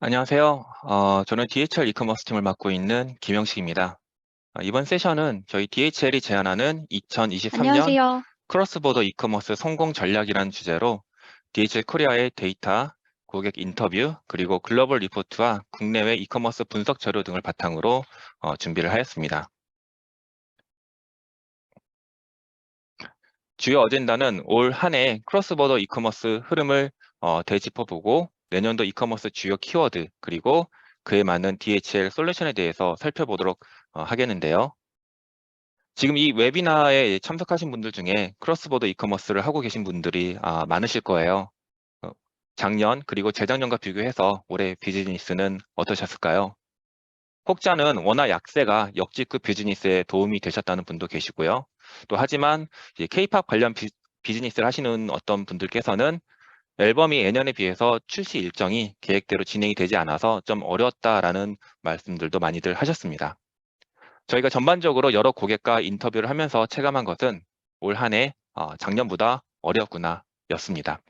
안녕하세요. 저는 DHL 이커머스 팀을 맡고 있는 김영식입니다. 이번 세션은 저희 DHL이 제안하는 2023년 안녕하세요. 크로스보더 이커머스 성공 전략이라는 주제로 DHL 코리아의 데이터, 고객 인터뷰, 그리고 글로벌 리포트와 국내외 이커머스 분석 자료 등을 바탕으로 준비를 하였습니다. 주요 어젠다는 올 한 해 크로스보더 이커머스 흐름을 되짚어보고 내년도 이커머스 주요 키워드 그리고 그에 맞는 DHL 솔루션에 대해서 살펴보도록 하겠는데요. 지금 이 웨비나에 참석하신 분들 중에 크로스보더 이커머스를 하고 계신 분들이 많으실 거예요. 어, 작년 그리고 재작년과 비교해서 올해 비즈니스는 어떠셨을까요? 혹자는 워낙 약세가 역지급 비즈니스에 도움이 되셨다는 분도 계시고요. 또 하지만 K-팝 관련 비즈니스를 하시는 어떤 분들께서는 앨범이 예년에 비해서 출시 일정이 계획대로 진행이 되지 않아서 좀 어려웠다라는 말씀들도 많이들 하셨습니다. 저희가 전반적으로 여러 고객과 인터뷰를 하면서 체감한 것은 올 한 해 작년보다 어렵구나 였습니다.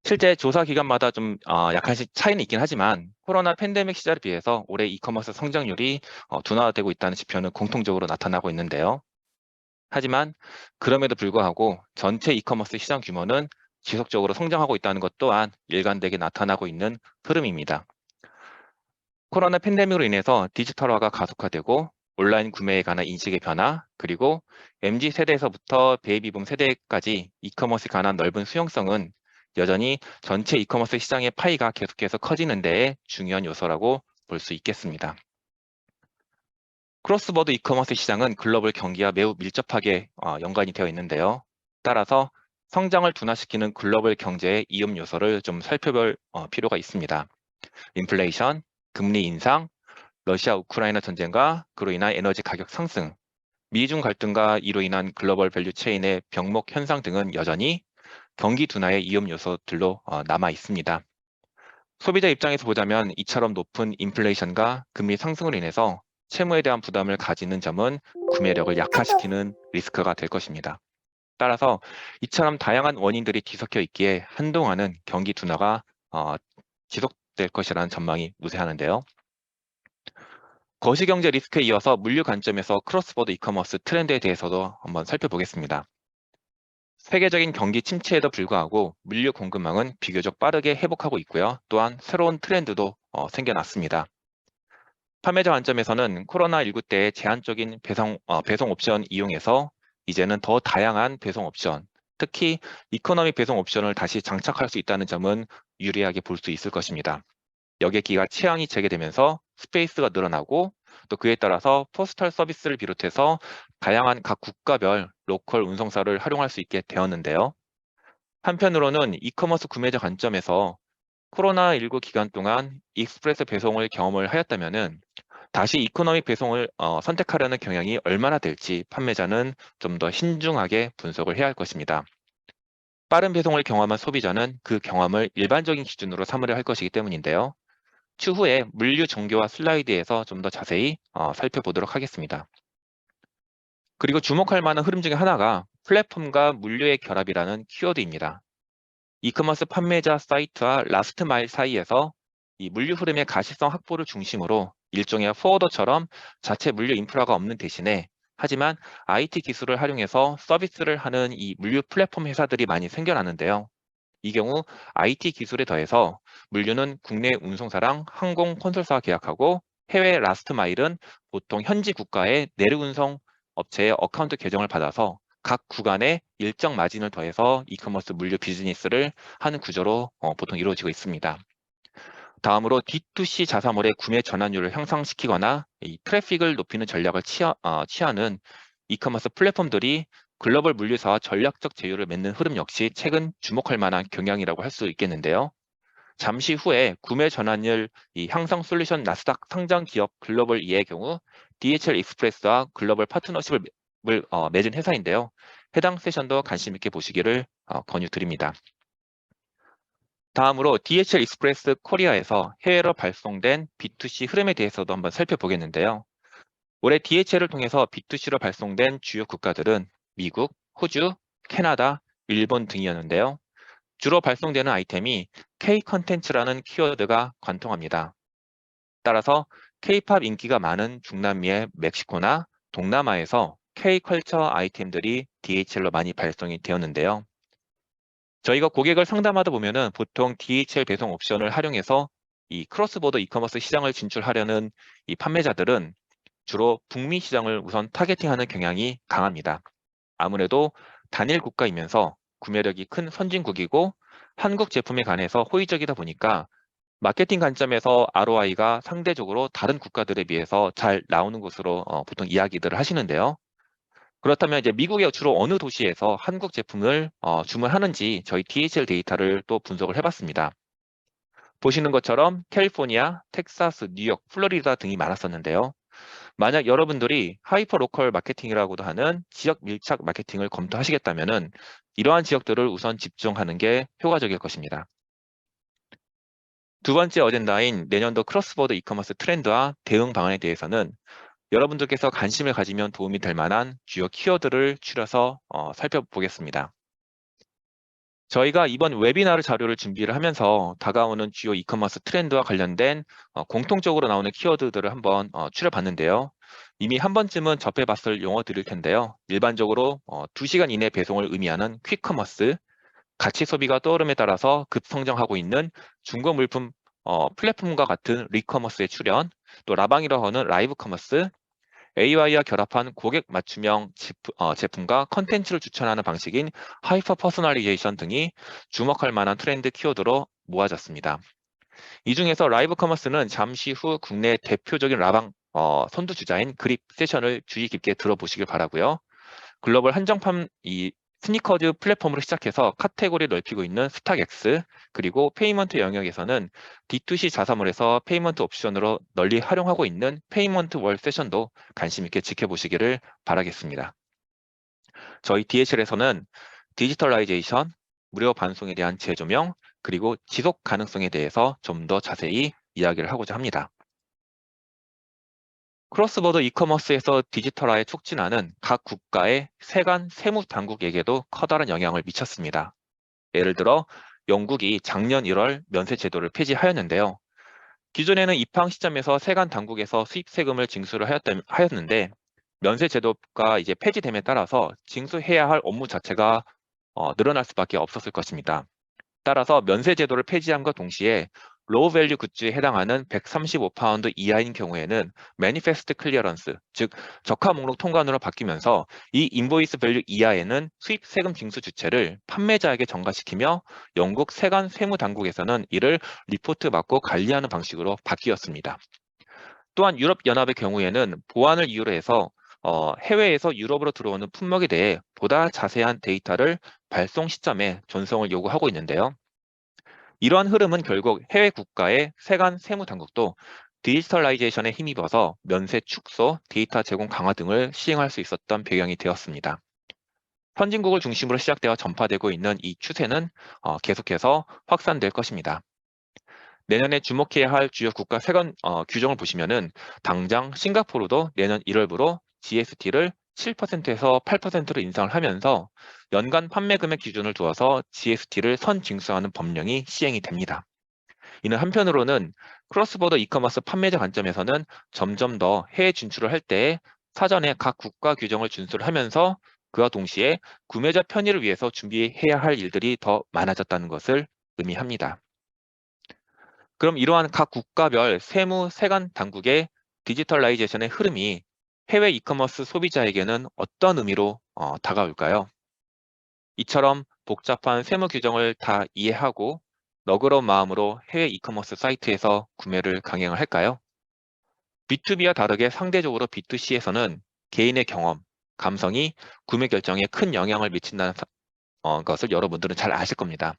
실제 조사 기간마다 좀 약간씩 차이는 있긴 하지만 코로나 팬데믹 시절에 비해서 올해 이커머스 성장률이 둔화되고 있다는 지표는 공통적으로 나타나고 있는데요. 하지만 그럼에도 불구하고 전체 이커머스 시장 규모는 지속적으로 성장하고 있다는 것 또한 일관되게 나타나고 있는 흐름입니다. 코로나 팬데믹으로 인해서 디지털화가 가속화되고 온라인 구매에 관한 인식의 변화, 그리고 MZ 세대에서부터 베이비붐 세대까지 이커머스에 관한 넓은 수용성은 여전히 전체 이커머스 시장의 파이가 계속해서 커지는 데에 중요한 요소라고 볼 수 있겠습니다. 크로스버드 이커머스 시장은 글로벌 경기와 매우 밀접하게 연관이 되어 있는데요. 따라서 성장을 둔화시키는 글로벌 경제의 이음 요소를 좀 살펴볼 필요가 있습니다. 인플레이션, 금리 인상, 러시아 우크라이나 전쟁과 그로 인한 에너지 가격 상승, 미중 갈등과 이로 인한 글로벌 밸류 체인의 병목 현상 등은 여전히 경기 둔화의 이음 요소들로 남아 있습니다. 소비자 입장에서 보자면 이처럼 높은 인플레이션과 금리 상승으로 인해서 채무에 대한 부담을 가지는 점은 구매력을 약화시키는 리스크가 될 것입니다. 따라서 이처럼 다양한 원인들이 뒤섞여 있기에 한동안은 경기 둔화가 지속될 것이라는 전망이 우세하는데요. 거시경제 리스크에 이어서 물류 관점에서 크로스보더 이커머스 트렌드에 대해서도 한번 살펴보겠습니다. 세계적인 경기 침체에도 불구하고 물류 공급망은 비교적 빠르게 회복하고 있고요. 또한 새로운 트렌드도 생겨났습니다. 판매자 관점에서는 코로나19 때 제한적인 배송 옵션 이용해서 이제는 더 다양한 배송 옵션, 특히 이코노미 배송 옵션을 다시 장착할 수 있다는 점은 유리하게 볼 수 있을 것입니다. 여객기가 취항이 재개되면서 스페이스가 늘어나고 또 그에 따라서 포스탈 서비스를 비롯해서 다양한 각 국가별 로컬 운송사를 활용할 수 있게 되었는데요. 한편으로는 이커머스 구매자 관점에서 코로나19 기간 동안 익스프레스 배송을 경험을 하였다면은 다시 이코노미 배송을 선택하려는 경향이 얼마나 될지 판매자는 좀 더 신중하게 분석을 해야 할 것입니다. 빠른 배송을 경험한 소비자는 그 경험을 일반적인 기준으로 삼으려 할 것이기 때문인데요. 추후에 물류 종교와 슬라이드에서 좀 더 자세히 살펴보도록 하겠습니다. 그리고 주목할 만한 흐름 중에 하나가 플랫폼과 물류의 결합이라는 키워드입니다. 이커머스 판매자 사이트와 라스트 마일 사이에서 이 물류 흐름의 가시성 확보를 중심으로 일종의 포워더처럼 자체 물류 인프라가 없는 대신에 하지만 IT 기술을 활용해서 서비스를 하는 이 물류 플랫폼 회사들이 많이 생겨나는데요. 이 경우 IT 기술에 더해서 물류는 국내 운송사랑 항공 콘솔사와 계약하고 해외 라스트 마일은 보통 현지 국가의 내륙 운송 업체의 어카운트 계정을 받아서 각 구간에 일정 마진을 더해서 이커머스 물류 비즈니스를 하는 구조로 보통 이루어지고 있습니다. 다음으로 D2C 자사몰의 구매 전환율을 향상시키거나 이 트래픽을 높이는 전략을 취하는 이커머스 플랫폼들이 글로벌 물류사와 전략적 제휴를 맺는 흐름 역시 최근 주목할 만한 경향이라고 할 수 있겠는데요. 잠시 후에 구매 전환율 이 향상 솔루션 나스닥 상장 기업 글로벌 2의 경우 DHL 익스프레스와 글로벌 파트너십을 맺은 회사인데요. 해당 세션도 관심 있게 보시기를 권유드립니다. 다음으로 DHL 익스프레스 코리아에서 해외로 발송된 B2C 흐름에 대해서도 한번 살펴보겠는데요. 올해 DHL을 통해서 B2C로 발송된 주요 국가들은 미국, 호주, 캐나다, 일본 등이었는데요. 주로 발송되는 아이템이 K 컨텐츠라는 키워드가 관통합니다. 따라서 K-팝 인기가 많은 중남미의 멕시코나 동남아에서 K-컬처 아이템들이 DHL로 많이 발송이 되었는데요. 저희가 고객을 상담하다 보면은 보통 DHL 배송 옵션을 활용해서 이 크로스보더 이커머스 시장을 진출하려는 이 판매자들은 주로 북미 시장을 우선 타겟팅하는 경향이 강합니다. 아무래도 단일 국가이면서 구매력이 큰 선진국이고 한국 제품에 관해서 호의적이다 보니까 마케팅 관점에서 ROI가 상대적으로 다른 국가들에 비해서 잘 나오는 것으로 보통 이야기들을 하시는데요. 그렇다면 이제 미국의 주로 어느 도시에서 한국 제품을 주문하는지 저희 DHL 데이터를 또 분석을 해봤습니다. 보시는 것처럼 캘리포니아, 텍사스, 뉴욕, 플로리다 등이 많았었는데요. 만약 여러분들이 하이퍼 로컬 마케팅이라고도 하는 지역 밀착 마케팅을 검토하시겠다면은 이러한 지역들을 우선 집중하는 게 효과적일 것입니다. 두 번째 어젠다인 내년도 크로스보더 이커머스 트렌드와 대응 방안에 대해서는 여러분들께서 관심을 가지면 도움이 될 만한 주요 키워드를 추려서 살펴보겠습니다. 저희가 이번 웨비나르 자료를 준비를 하면서 다가오는 주요 이커머스 트렌드와 관련된 공통적으로 나오는 키워드들을 한번 추려봤는데요. 이미 한 번쯤은 접해봤을 용어들일 텐데요. 일반적으로 2시간 이내 배송을 의미하는 퀵커머스, 가치 소비가 떠오름에 따라서 급성장하고 있는 중고 물품 플랫폼과 같은 리커머스의 출현, 또 라방이라고 하는 라이브 커머스, AI와 결합한 고객 맞춤형 제품과 컨텐츠를 추천하는 방식인 하이퍼 퍼스널리제이션 등이 주목할 만한 트렌드 키워드로 모아졌습니다. 이 중에서 라이브 커머스는 잠시 후 국내 대표적인 라방 선두주자인 그립 세션을 주의 깊게 들어보시길 바라고요. 글로벌 한정판 스니커즈 플랫폼으로 시작해서 카테고리를 넓히고 있는 스탁엑스, 그리고 페이먼트 영역에서는 D2C 자사몰에서 페이먼트 옵션으로 널리 활용하고 있는 페이먼트 월 세션도 관심 있게 지켜보시기를 바라겠습니다. 저희 DHL에서는 디지털라이제이션, 무료 반송에 대한 재조명, 그리고 지속 가능성에 대해서 좀 더 자세히 이야기를 하고자 합니다. 크로스보더 이커머스에서 디지털화에 촉진하는 각 국가의 세관 세무 당국에게도 커다란 영향을 미쳤습니다. 예를 들어 영국이 작년 1월 면세 제도를 폐지하였는데요. 기존에는 입항 시점에서 세관 당국에서 수입 세금을 징수를 하였는데 면세 제도가 이제 폐지됨에 따라서 징수해야 할 업무 자체가 늘어날 수밖에 없었을 것입니다. 따라서 면세 제도를 폐지함과 동시에 로우 밸류 굿즈에 해당하는 135파운드 이하인 경우에는 매니페스트 클리어런스, 즉 적하 목록 통관으로 바뀌면서 이 인보이스 밸류 이하에는 수입 세금 징수 주체를 판매자에게 전가시키며 영국 세관 세무 당국에서는 이를 리포트 받고 관리하는 방식으로 바뀌었습니다. 또한 유럽 연합의 경우에는 보안을 이유로 해서 해외에서 유럽으로 들어오는 품목에 대해 보다 자세한 데이터를 발송 시점에 전송을 요구하고 있는데요. 이러한 흐름은 결국 해외 국가의 세관 세무 당국도 디지털라이제이션에 힘입어서 면세 축소, 데이터 제공 강화 등을 시행할 수 있었던 배경이 되었습니다. 선진국을 중심으로 시작되어 전파되고 있는 이 추세는 계속해서 확산될 것입니다. 내년에 주목해야 할 주요 국가 세관 규정을 보시면은 당장 싱가포르도 내년 1월부로 GST를 7%에서 8%로 인상을 하면서 연간 판매 금액 기준을 두어서 GST를 선징수하는 법령이 시행이 됩니다. 이는 한편으로는 크로스보더 이커머스 판매자 관점에서는 점점 더 해외 진출을 할 때 사전에 각 국가 규정을 준수를 하면서 그와 동시에 구매자 편의를 위해서 준비해야 할 일들이 더 많아졌다는 것을 의미합니다. 그럼 이러한 각 국가별 세무 세관 당국의 디지털라이제이션의 흐름이 해외 이커머스 소비자에게는 어떤 의미로 다가올까요? 이처럼 복잡한 세무 규정을 다 이해하고 너그러운 마음으로 해외 이커머스 사이트에서 구매를 강행을 할까요? B2B와 다르게 상대적으로 B2C에서는 개인의 경험, 감성이 구매 결정에 큰 영향을 미친다는 것을 여러분들은 잘 아실 겁니다.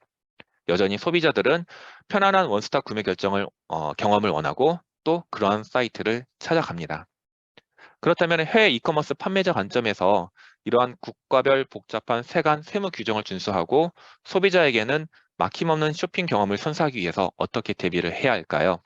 여전히 소비자들은 편안한 원스톱 구매 경험을 원하고 또 그러한 사이트를 찾아갑니다. 그렇다면 해외 이커머스 판매자 관점에서 이러한 국가별 복잡한 세관 세무 규정을 준수하고 소비자에게는 막힘없는 쇼핑 경험을 선사하기 위해서 어떻게 대비를 해야 할까요?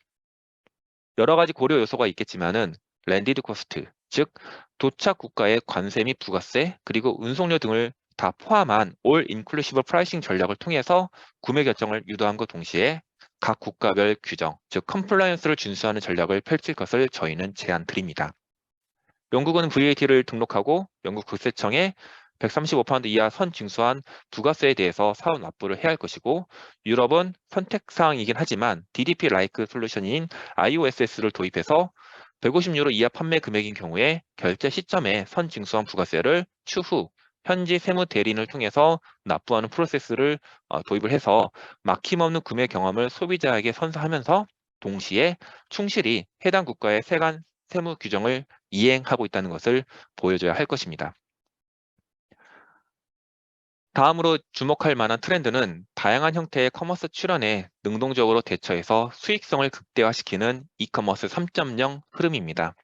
여러 가지 고려 요소가 있겠지만은 랜디드 코스트, 즉 도착 국가의 관세 및 부가세, 그리고 운송료 등을 다 포함한 올 인클루시브 프라이싱 전략을 통해서 구매 결정을 유도함과 동시에 각 국가별 규정, 즉 컴플라이언스를 준수하는 전략을 펼칠 것을 저희는 제안 드립니다. 영국은 VAT를 등록하고 영국 국세청에 135파운드 이하 선 징수한 부가세에 대해서 사후 납부를 해야 할 것이고, 유럽은 선택사항이긴 하지만 DDP 라이크 솔루션인 IOSS를 도입해서 150유로 이하 판매 금액인 경우에 결제 시점에 선 징수한 부가세를 추후 현지 세무 대리인을 통해서 납부하는 프로세스를 도입을 해서 막힘없는 구매 경험을 소비자에게 선사하면서 동시에 충실히 해당 국가의 세관 세무 규정을 이행하고 있다는 것을 보여줘야 할 것입니다. 다음으로 주목할 만한 트렌드는 다양한 형태의 커머스 출현에 능동적으로 대처해서 수익성을 극대화시키는 이커머스 3.0 흐름입니다.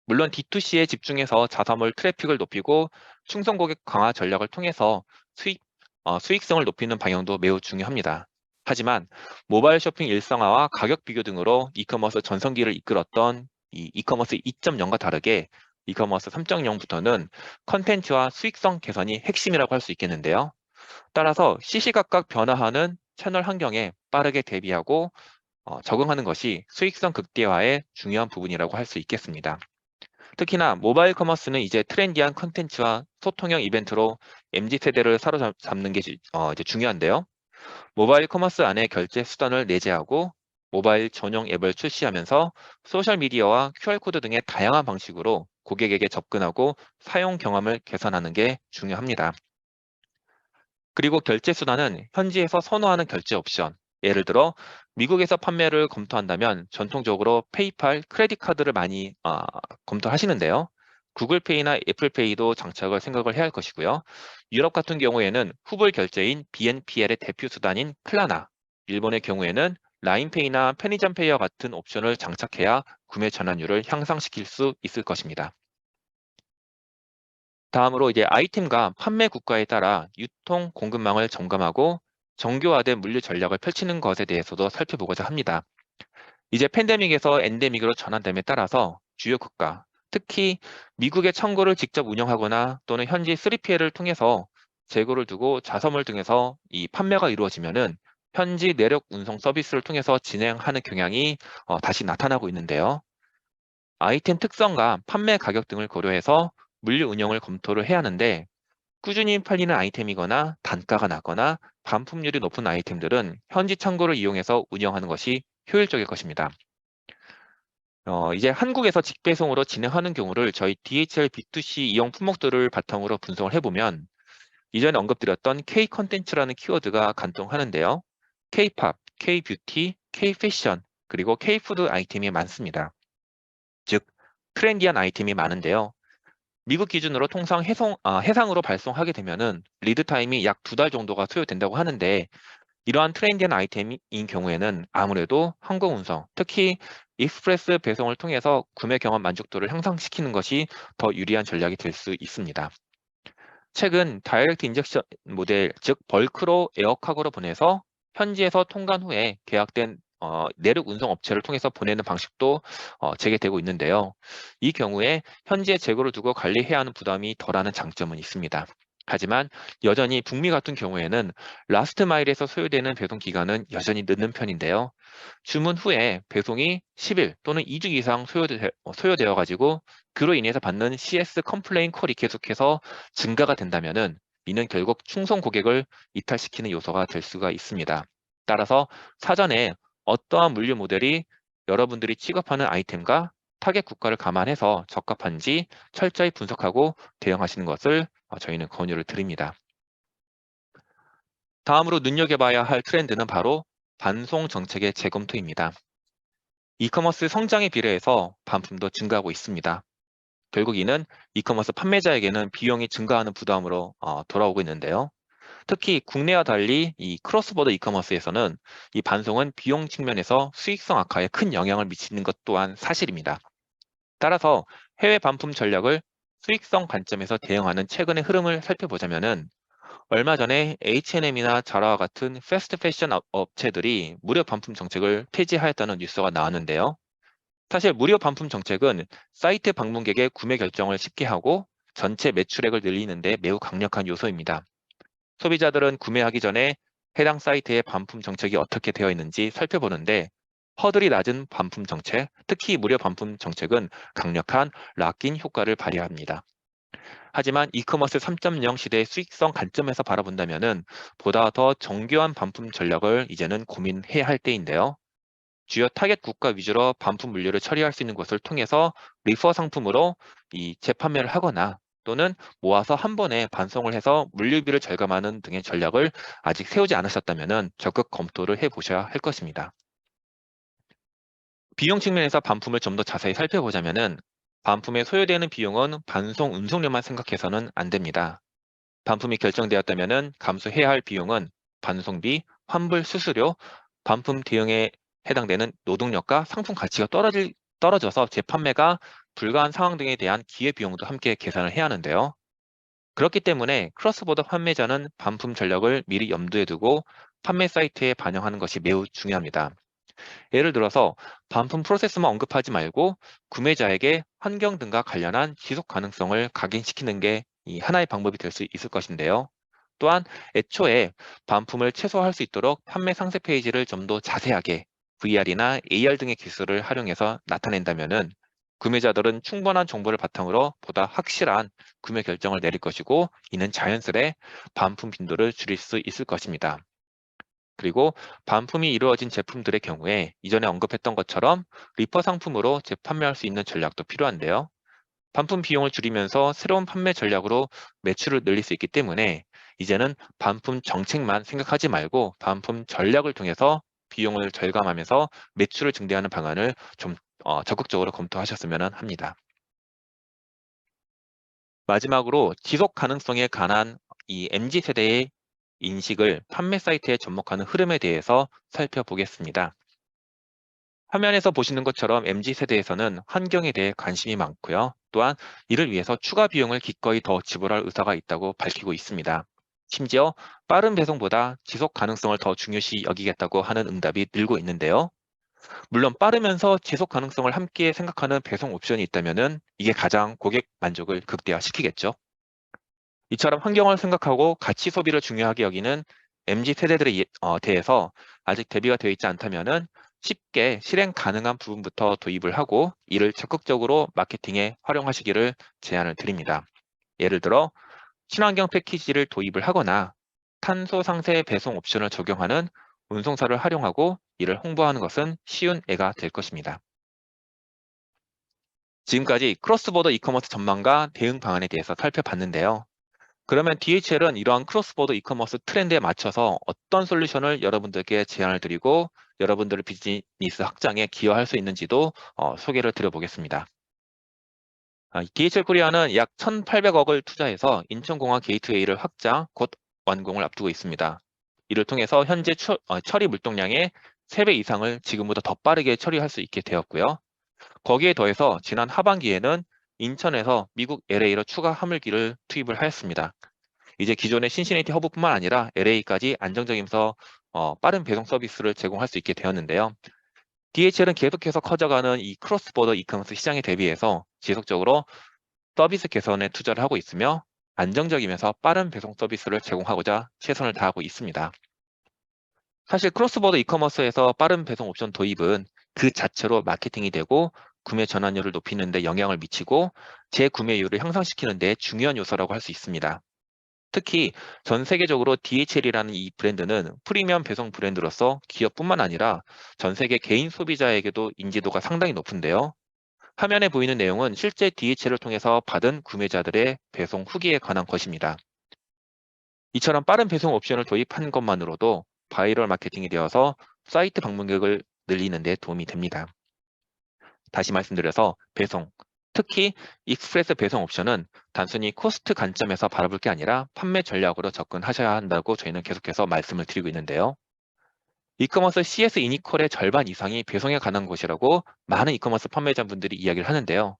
물론 D2C에 집중해서 자사몰 트래픽을 높이고 충성 고객 강화 전략을 통해서 수익성을 높이는 방향도 매우 중요합니다. 하지만 모바일 쇼핑 일상화와 가격 비교 등으로 이커머스 전성기를 이끌었던 이 이커머스 2.0과 다르게 이커머스 3.0부터는 컨텐츠와 수익성 개선이 핵심이라고 할 수 있겠는데요. 따라서 시시각각 변화하는 채널 환경에 빠르게 대비하고 적응하는 것이 수익성 극대화의 중요한 부분이라고 할 수 있겠습니다. 특히나 모바일 커머스는 이제 트렌디한 컨텐츠와 소통형 이벤트로 MZ세대를 사로잡는 게 이제 중요한데요. 모바일 커머스 안에 결제 수단을 내재하고 모바일 전용 앱을 출시하면서 소셜미디어와 QR코드 등의 다양한 방식으로 고객에게 접근하고 사용 경험을 개선하는 게 중요합니다. 그리고 결제 수단은 현지에서 선호하는 결제 옵션, 예를 들어 미국에서 판매를 검토한다면 전통적으로 페이팔, 크레딧 카드를 많이 검토하시는데요. 구글페이나 애플페이도 장착을 생각을 해야 할 것이고요. 유럽 같은 경우에는 후불 결제인 BNPL의 대표 수단인 클라나, 일본의 경우에는 라인페이나 편의점페이와 같은 옵션을 장착해야 구매 전환율을 향상시킬 수 있을 것입니다. 다음으로 이제 아이템과 판매 국가에 따라 유통 공급망을 점검하고 정교화된 물류 전략을 펼치는 것에 대해서도 살펴보고자 합니다. 이제 팬데믹에서 엔데믹으로 전환됨에 따라서 주요 국가, 특히 미국의 창고를 직접 운영하거나 또는 현지 3PL을 통해서 재고를 두고 자섬을 통해서 이 판매가 이루어지면은 현지 내력 운송 서비스를 통해서 진행하는 경향이 다시 나타나고 있는데요. 아이템 특성과 판매 가격 등을 고려해서 물류 운영을 검토를 해야 하는데, 꾸준히 팔리는 아이템이거나 단가가 낮거나 반품률이 높은 아이템들은 현지 창고를 이용해서 운영하는 것이 효율적일 것입니다. 이제 한국에서 직배송으로 진행하는 경우를 저희 DHL B2C 이용 품목들을 바탕으로 분석을 해보면 이전에 언급드렸던 K 컨텐츠라는 키워드가 간통하는데요. K-팝, K-뷰티, K-패션, 그리고 K-푸드 아이템이 많습니다. 즉, 트렌디한 아이템이 많은데요. 미국 기준으로 통상 해상으로 발송하게 되면은 리드 타임이 약 2달 정도가 소요된다고 하는데, 이러한 트렌디한 아이템인 경우에는 아무래도 항공 운송, 특히 익스프레스 배송을 통해서 구매 경험 만족도를 향상시키는 것이 더 유리한 전략이 될 수 있습니다. 최근 다이렉트 인젝션 모델, 즉 벌크로 에어카고로 보내서 현지에서 통관 후에 계약된 내륙 운송 업체를 통해서 보내는 방식도 재개되고 있는데요. 이 경우에 현지에 재고를 두고 관리해야 하는 부담이 덜하는 장점은 있습니다. 하지만 여전히 북미 같은 경우에는 라스트 마일에서 소요되는 배송 기간은 여전히 늦는 편인데요. 주문 후에 배송이 10일 또는 2주 이상 소요되어 가지고 그로 인해서 받는 CS 컴플레인 콜이 계속해서 증가가 된다면은 이는 결국 충성 고객을 이탈시키는 요소가 될 수가 있습니다. 따라서 사전에 어떠한 물류 모델이 여러분들이 취급하는 아이템과 타겟 국가를 감안해서 적합한지 철저히 분석하고 대응하시는 것을 저희는 권유를 드립니다. 다음으로 눈여겨봐야 할 트렌드는 바로 반송 정책의 재검토입니다. 이커머스 성장에 비례해서 반품도 증가하고 있습니다. 결국 이는 이커머스 판매자에게는 비용이 증가하는 부담으로 돌아오고 있는데요. 특히 국내와 달리 이 크로스보더 이커머스에서는 이 반송은 비용 측면에서 수익성 악화에 큰 영향을 미치는 것 또한 사실입니다. 따라서 해외 반품 전략을 수익성 관점에서 대응하는 최근의 흐름을 살펴보자면은, 얼마 전에 H&M이나 자라와 같은 패스트 패션 업체들이 무료 반품 정책을 폐지하였다는 뉴스가 나왔는데요. 사실 무료 반품 정책은 사이트 방문객의 구매 결정을 쉽게 하고 전체 매출액을 늘리는 데 매우 강력한 요소입니다. 소비자들은 구매하기 전에 해당 사이트의 반품 정책이 어떻게 되어 있는지 살펴보는데 허들이 낮은 반품 정책, 특히 무료 반품 정책은 강력한 락인 효과를 발휘합니다. 하지만 이커머스 3.0 시대의 수익성 관점에서 바라본다면은 보다 더 정교한 반품 전략을 이제는 고민해야 할 때인데요. 주요 타겟 국가 위주로 반품 물류를 처리할 수 있는 것을 통해서 리퍼 상품으로 이 재판매를 하거나 또는 모아서 한 번에 반송을 해서 물류비를 절감하는 등의 전략을 아직 세우지 않으셨다면 적극 검토를 해보셔야 할 것입니다. 비용 측면에서 반품을 좀 더 자세히 살펴보자면은 반품에 소요되는 비용은 반송 운송료만 생각해서는 안 됩니다. 반품이 결정되었다면 감수해야 할 비용은 반송비, 환불 수수료, 반품 대응에 해당되는 노동력과 상품 가치가 떨어져서 재판매가 불가한 상황 등에 대한 기회비용도 함께 계산을 해야 하는데요. 그렇기 때문에 크로스보더 판매자는 반품 전략을 미리 염두에 두고 판매 사이트에 반영하는 것이 매우 중요합니다. 예를 들어서 반품 프로세스만 언급하지 말고 구매자에게 환경 등과 관련한 지속 가능성을 각인시키는 게 이 하나의 방법이 될 수 있을 것인데요. 또한 애초에 반품을 최소화할 수 있도록 판매 상세 페이지를 좀 더 자세하게 VR이나 AR 등의 기술을 활용해서 나타낸다면은 구매자들은 충분한 정보를 바탕으로 보다 확실한 구매 결정을 내릴 것이고 이는 자연스레 반품 빈도를 줄일 수 있을 것입니다. 그리고 반품이 이루어진 제품들의 경우에 이전에 언급했던 것처럼 리퍼 상품으로 재판매할 수 있는 전략도 필요한데요. 반품 비용을 줄이면서 새로운 판매 전략으로 매출을 늘릴 수 있기 때문에 이제는 반품 정책만 생각하지 말고 반품 전략을 통해서 비용을 절감하면서 매출을 증대하는 방안을 좀 적극적으로 검토하셨으면 합니다. 마지막으로 지속 가능성에 관한 이 MZ 세대의 인식을 판매 사이트에 접목하는 흐름에 대해서 살펴보겠습니다. 화면에서 보시는 것처럼 MZ 세대에서는 환경에 대해 관심이 많고요. 또한 이를 위해서 추가 비용을 기꺼이 더 지불할 의사가 있다고 밝히고 있습니다. 심지어 빠른 배송보다 지속 가능성을 더 중요시 여기겠다고 하는 응답이 늘고 있는데요. 물론 빠르면서 지속 가능성을 함께 생각하는 배송 옵션이 있다면 이게 가장 고객 만족을 극대화시키겠죠. 이처럼 환경을 생각하고 가치 소비를 중요하게 여기는 MZ 세대들에 대해서 아직 대비가 되어 있지 않다면은 쉽게 실행 가능한 부분부터 도입을 하고 이를 적극적으로 마케팅에 활용하시기를 제안을 드립니다. 예를 들어 친환경 패키지를 도입을 하거나 탄소 상세 배송 옵션을 적용하는 운송사를 활용하고 이를 홍보하는 것은 쉬운 예가 될 것입니다. 지금까지 크로스보더 이커머스 전망과 대응 방안에 대해서 살펴봤는데요. 그러면 DHL은 이러한 크로스보더 이커머스 트렌드에 맞춰서 어떤 솔루션을 여러분들께 제안을 드리고 여러분들의 비즈니스 확장에 기여할 수 있는지도 소개를 드려보겠습니다. DHL 코리아는 약 1,800억을 투자해서 인천공항 게이트웨이를 확장, 곧 완공을 앞두고 있습니다. 이를 통해서 현재 처리 물동량의 3배 이상을 지금보다 더 빠르게 처리할 수 있게 되었고요. 거기에 더해서 지난 하반기에는 인천에서 미국 LA로 추가 화물기를 투입을 하였습니다. 이제 기존의 신시내티 허브뿐만 아니라 LA까지 안정적이면서 빠른 배송 서비스를 제공할 수 있게 되었는데요. DHL은 계속해서 커져가는 이 크로스보더 이커머스 시장에 대비해서 지속적으로 서비스 개선에 투자를 하고 있으며 안정적이면서 빠른 배송 서비스를 제공하고자 최선을 다하고 있습니다. 사실 크로스보더 이커머스에서 빠른 배송 옵션 도입은 그 자체로 마케팅이 되고 구매 전환율을 높이는 데 영향을 미치고 재구매율을 향상시키는 데 중요한 요소라고 할 수 있습니다. 특히 전 세계적으로 DHL이라는 이 브랜드는 프리미엄 배송 브랜드로서 기업뿐만 아니라 전 세계 개인 소비자에게도 인지도가 상당히 높은데요. 화면에 보이는 내용은 실제 DHL을 통해서 받은 구매자들의 배송 후기에 관한 것입니다. 이처럼 빠른 배송 옵션을 도입한 것만으로도 바이럴 마케팅이 되어서 사이트 방문객을 늘리는 데 도움이 됩니다. 다시 말씀드려서 배송, 특히 익스프레스 배송 옵션은 단순히 코스트 관점에서 바라볼 게 아니라 판매 전략으로 접근하셔야 한다고 저희는 계속해서 말씀을 드리고 있는데요. 이커머스 CS 이니퀄의 절반 이상이 배송에 관한 곳이라고 많은 이커머스 판매자분들이 이야기를 하는데요.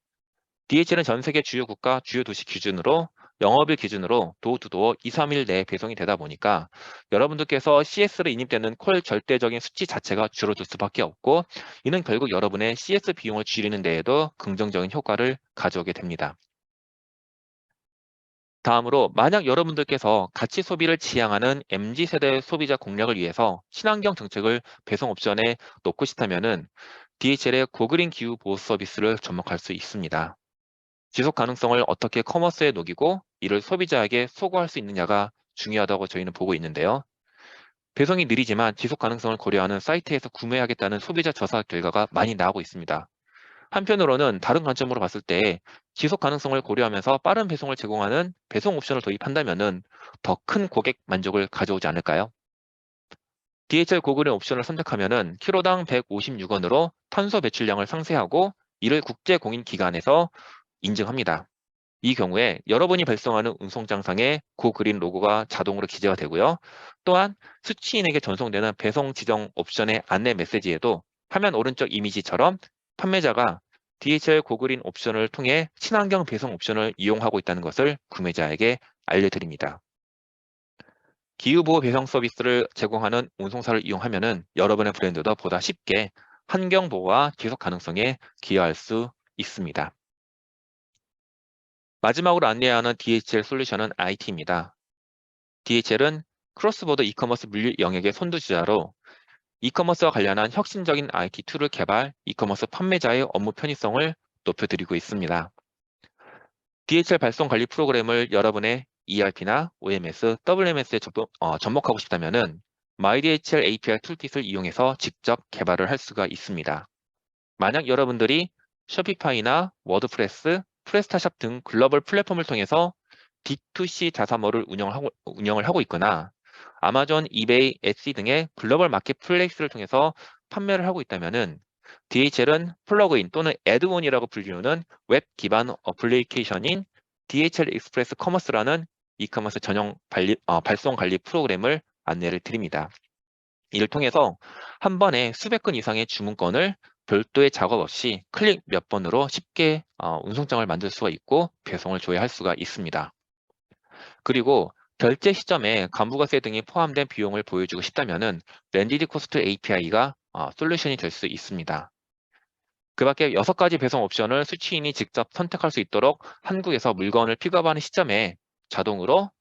DHL은 전 세계 주요 국가, 주요 도시 기준으로 영업일 기준으로 도어투도어 2, 3일 내에 배송이 되다 보니까 여러분들께서 CS를 인입되는 콜 절대적인 수치 자체가 줄어들 수밖에 없고 이는 결국 여러분의 CS 비용을 줄이는 데에도 긍정적인 효과를 가져오게 됩니다. 다음으로 만약 여러분들께서 가치 소비를 지향하는 MZ세대 소비자 공략을 위해서 친환경 정책을 배송 옵션에 놓고 싶다면은 DHL의 고그린 기후 보호 서비스를 접목할 수 있습니다. 지속 가능성을 어떻게 커머스에 녹이고 이를 소비자에게 소구할 수 있느냐가 중요하다고 저희는 보고 있는데요. 배송이 느리지만 지속 가능성을 고려하는 사이트에서 구매하겠다는 소비자 조사 결과가 많이 나오고 있습니다. 한편으로는 다른 관점으로 봤을 때 지속 가능성을 고려하면서 빠른 배송을 제공하는 배송 옵션을 도입한다면은 더 큰 고객 만족을 가져오지 않을까요? DHL 고글의 옵션을 선택하면은 키로당 156원으로 탄소 배출량을 상세하고 이를 국제 공인 기관에서 인증합니다. 이 경우에 여러분이 발송하는 운송장상에 고그린 로고가 자동으로 기재가 되고요. 또한 수취인에게 전송되는 배송 지정 옵션의 안내 메시지에도 화면 오른쪽 이미지처럼 판매자가 DHL 고그린 옵션을 통해 친환경 배송 옵션을 이용하고 있다는 것을 구매자에게 알려드립니다. 기후보호 배송 서비스를 제공하는 운송사를 이용하면은 여러분의 브랜드도 보다 쉽게 환경보호와 지속 가능성에 기여할 수 있습니다. 마지막으로 안내하는 DHL 솔루션은 IT입니다. DHL은 크로스보더 이커머스 물류 영역의 선두주자로 이커머스와 관련한 혁신적인 IT 툴을 개발, 이커머스 판매자의 업무 편의성을 높여드리고 있습니다. DHL 발송 관리 프로그램을 여러분의 ERP나 OMS, WMS에 접목하고 싶다면은 MyDHL API 툴킷을 이용해서 직접 개발을 할 수가 있습니다. 만약 여러분들이 쇼피파이나 워드프레스, 프레스타샵 등 글로벌 플랫폼을 통해서 D2C 자사몰을 운영을 하고 있거나 아마존, 이베이, 에치 등의 글로벌 마켓플레이스를 통해서 판매를 하고 있다면은 DHL은 플러그인 또는 애드온이라고 불리우는 웹 기반 어플리케이션인 DHL 익스프레스 커머스라는 이커머스 전용 발송 관리 프로그램을 안내를 드립니다. 이를 통해서 한 번에 수백 건 이상의 주문건을 별도의 작업 없이 클릭 몇 번으로 쉽게 운송장을 만들 수가 있고 배송을 조회할 수가 있습니다. 그리고 결제 시점에 간부가세 등이 포함된 비용을 보여주고 싶다면은 랜디드 코스트 API가 솔루션이 될 수 있습니다. 그 밖에 6가지 배송 옵션을 수취인이 직접 선택할 수 있도록 한국에서 물건을 픽업하는 시점에 자동으로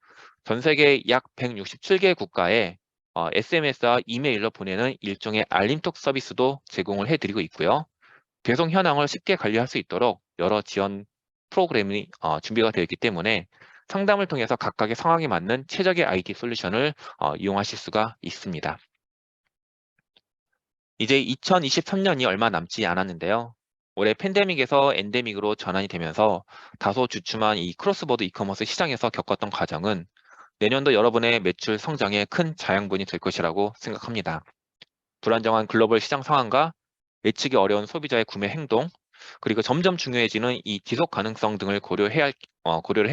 전 세계 약 167개 국가에 SMS와 이메일로 보내는 일종의 알림톡 서비스도 제공을 해드리고 있고요. 배송 현황을 쉽게 관리할 수 있도록 여러 지원 프로그램이 준비가 되어 있기 때문에 상담을 통해서 각각의 상황에 맞는 최적의 IT 솔루션을 이용하실 수가 있습니다. 이제 2023년이 얼마 남지 않았는데요. 올해 팬데믹에서 엔데믹으로 전환이 되면서 다소 주춤한 이 크로스보드 이커머스 시장에서 겪었던 과정은 내년도 여러분의 매출 성장에 큰 자양분이 될 것이라고 생각합니다. 불안정한 글로벌 시장 상황과 예측이 어려운 소비자의 구매 행동, 그리고 점점 중요해지는 이 지속 가능성 등을 고려를 해야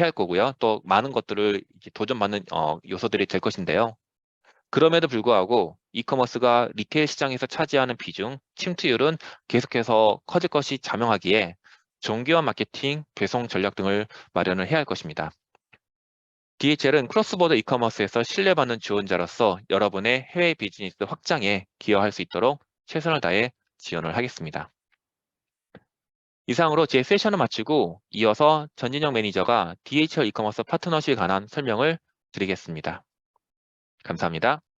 할 거고요. 또 많은 것들을 이제 도전받는 요소들이 될 것인데요. 그럼에도 불구하고 이커머스가 리테일 시장에서 차지하는 비중, 침투율은 계속해서 커질 것이 자명하기에 정교한 마케팅, 배송 전략 등을 마련을 해야 할 것입니다. DHL은 크로스보더 이커머스에서 신뢰받는 지원자로서 여러분의 해외 비즈니스 확장에 기여할 수 있도록 최선을 다해 지원을 하겠습니다. 이상으로 제 세션을 마치고 이어서 전진영 매니저가 DHL 이커머스 파트너십에 관한 설명을 드리겠습니다. 감사합니다.